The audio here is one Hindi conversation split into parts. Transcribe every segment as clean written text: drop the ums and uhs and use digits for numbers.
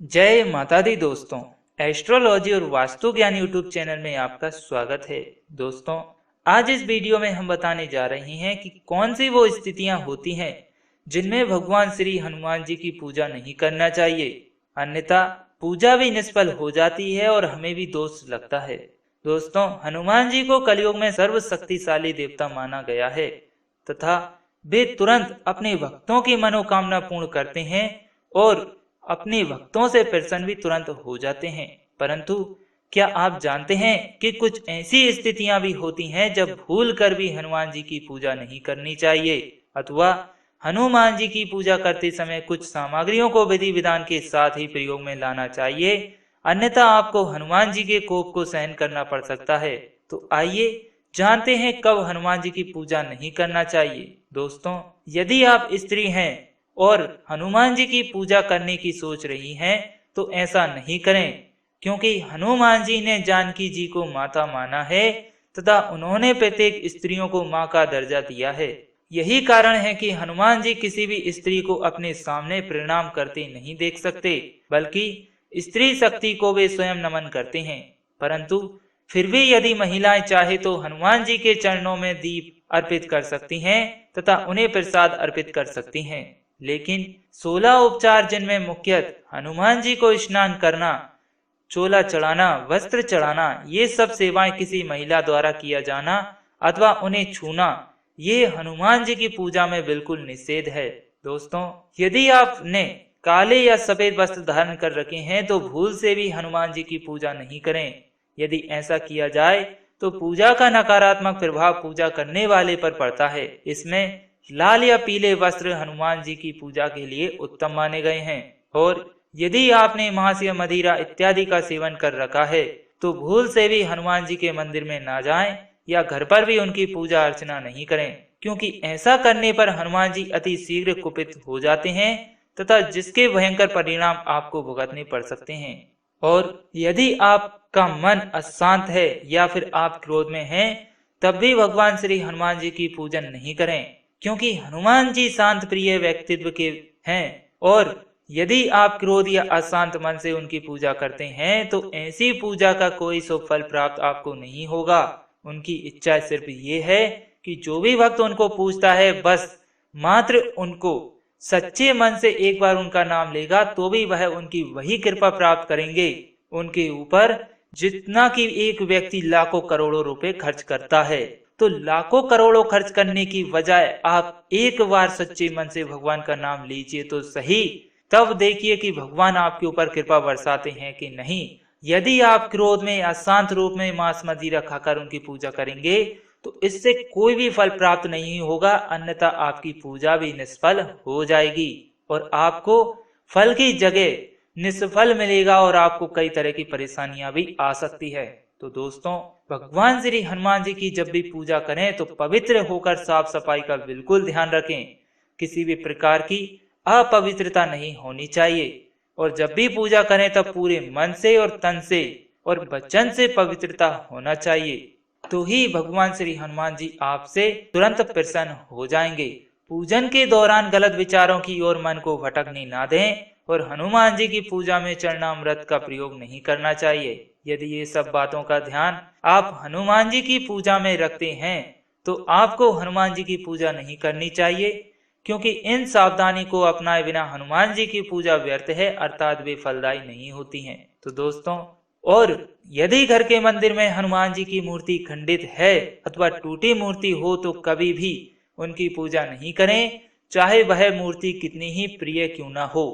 जय माता दी दोस्तों। एस्ट्रोलॉजी और वास्तु ज्ञान यूट्यूब चैनल में आपका स्वागत है। दोस्तों, आज इस वीडियो में हम बताने जा रहे हैं कि कौन सी वो स्थितियां होती हैं जिनमें भगवान श्री हनुमान जी की पूजा नहीं करना चाहिए, अन्यथा पूजा भी निष्फल हो जाती है और हमें भी दोष लगता है। दोस्तों, हनुमान जी को कलयुग में सर्वशक्तिशाली देवता माना गया है तथा वे तुरंत अपने भक्तों की मनोकामना पूर्ण करते हैं और अपने भक्तों से प्रसन्न भी तुरंत हो जाते हैं। परंतु क्या आप जानते हैं कि कुछ ऐसी स्थितियां भी होती हैं जब भूल कर भी हनुमान जी की पूजा नहीं करनी चाहिए, अथवा हनुमान जी की पूजा करते समय कुछ सामग्रियों को विधि विधान के साथ ही प्रयोग में लाना चाहिए, अन्यथा आपको हनुमान जी के कोप को सहन करना पड़ सकता है। तो आइए जानते हैं कब हनुमान जी की पूजा नहीं करना चाहिए। दोस्तों, यदि आप स्त्री हैं और हनुमान जी की पूजा करने की सोच रही हैं तो ऐसा नहीं करें, क्योंकि हनुमान जी ने जानकी जी को माता माना है तथा उन्होंने प्रत्येक स्त्रियों को मां का दर्जा दिया है। यही कारण है कि हनुमान जी किसी भी स्त्री को अपने सामने प्रणाम करते नहीं देख सकते, बल्कि स्त्री शक्ति को वे स्वयं नमन करते हैं। परंतु फिर भी यदि महिलाएं चाहे तो हनुमान जी के चरणों में दीप अर्पित कर सकती हैं तथा उन्हें प्रसाद अर्पित कर सकती हैं। लेकिन 16 उपचार जिनमें मुख्यतः हनुमान जी को स्नान करना, चोला चढ़ाना, वस्त्र चढ़ाना, ये सब सेवाएं किसी महिला द्वारा किया जाना अथवा उन्हें छूना, ये हनुमान जी की पूजा में बिल्कुल निषेध है। दोस्तों, यदि आपने काले या सफेद वस्त्र धारण कर रखे हैं तो भूल से भी हनुमान जी की पूजा नहीं करें। यदि ऐसा किया जाए तो पूजा का नकारात्मक प्रभाव पूजा करने वाले पर पड़ता है। इसमें लाल या पीले वस्त्र हनुमान जी की पूजा के लिए उत्तम माने गए हैं। और यदि आपने मांस या मदिरा इत्यादि का सेवन कर रखा है तो भूल से भी हनुमान जी के मंदिर में ना जाएं या घर पर भी उनकी पूजा अर्चना नहीं करें, क्योंकि ऐसा करने पर हनुमान जी अति शीघ्र कुपित हो जाते हैं तथा जिसके भयंकर परिणाम आपको भुगतने पड़ सकते हैं। और यदि आपका मन अशांत है या फिर आप क्रोध में हैं, तब भी भगवान श्री हनुमान जी की पूजन नहीं करें, क्योंकि हनुमान जी शांत प्रिय व्यक्तित्व के हैं। और यदि आप क्रोध या अशांत मन से उनकी पूजा करते हैं तो ऐसी पूजा का कोई शुभ फल प्राप्त आपको नहीं होगा। उनकी इच्छा सिर्फ ये है कि जो भी भक्त उनको पूजता है बस मात्र उनको सच्चे मन से एक बार उनका नाम लेगा तो भी वह उनकी वही कृपा प्राप्त करेंगे उनके ऊपर जितना कि एक व्यक्ति लाखों करोड़ों रुपए खर्च करता है। तो लाखों करोड़ों खर्च करने की बजाय आप एक बार सच्चे मन से भगवान का नाम लीजिए तो सही, तब देखिए कि भगवान आपके ऊपर कृपा बरसाते हैं कि नहीं। यदि आप क्रोध में अशांत रूप में मांस मदिरा खाकर उनकी पूजा करेंगे तो इससे कोई भी फल प्राप्त नहीं होगा, अन्यथा आपकी पूजा भी निष्फल हो जाएगी और आपको फल की जगह निष्फल मिलेगा और आपको कई तरह की परेशानियां भी आ सकती है। तो दोस्तों, भगवान श्री हनुमान जी की जब भी पूजा करें तो पवित्र होकर साफ सफाई का बिल्कुल ध्यान रखें। किसी भी प्रकार की अपवित्रता नहीं होनी चाहिए और जब भी पूजा करें तब पूरे मन से और तन से और वचन से पवित्रता होना चाहिए, तो ही भगवान श्री हनुमान जी आपसे तुरंत प्रसन्न हो जाएंगे। पूजन के दौरान गलत विचारों की ओर मन को भटकने ना दें और हनुमान जी की पूजा में चरणामृत का प्रयोग नहीं करना चाहिए। यदि ये सब बातों का ध्यान आप हनुमान जी की पूजा में रखते हैं तो आपको हनुमान जी की पूजा नहीं करनी चाहिए, क्योंकि इन सावधानी को अपनाए बिना हनुमान जी की पूजा व्यर्थ है, अर्थात वे फलदायी नहीं होती हैं। तो दोस्तों, और यदि घर के मंदिर में हनुमान जी की मूर्ति खंडित है अथवा टूटी मूर्ति हो तो कभी भी उनकी पूजा नहीं करें, चाहे वह मूर्ति कितनी ही प्रिय क्यों ना हो।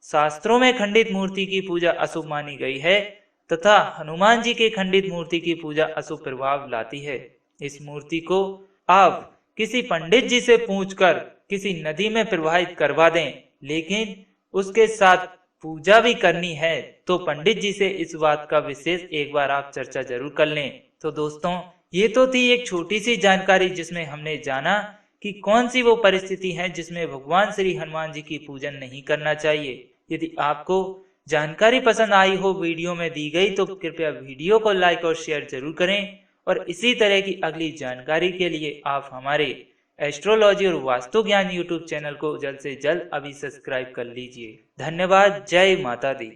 शास्त्रों में खंडित मूर्ति की पूजा अशुभ मानी गई है तथा हनुमान जी के खंडित मूर्ति की पूजा अशुभ प्रभाव लाती है। इस मूर्ति को आप किसी पंडित जी से पूछकर किसी नदी में प्रवाहित करवा दें, लेकिन उसके साथ पूजा भी करनी है तो पंडित जी से इस बात का विशेष एक बार आप चर्चा जरूर कर लें। तो दोस्तों, ये तो थी एक छोटी सी जानकारी जिसमें हमने जाना कि कौन सी वो परिस्थिति है जिसमें भगवान श्री हनुमान जी की पूजन नहीं करना चाहिए। यदि आपको जानकारी पसंद आई हो वीडियो में दी गई तो कृपया वीडियो को लाइक और शेयर जरूर करें और इसी तरह की अगली जानकारी के लिए आप हमारे एस्ट्रोलॉजी और वास्तु ज्ञान यूट्यूब चैनल को जल्द से जल्द अभी सब्सक्राइब कर लीजिए। धन्यवाद। जय माता दी।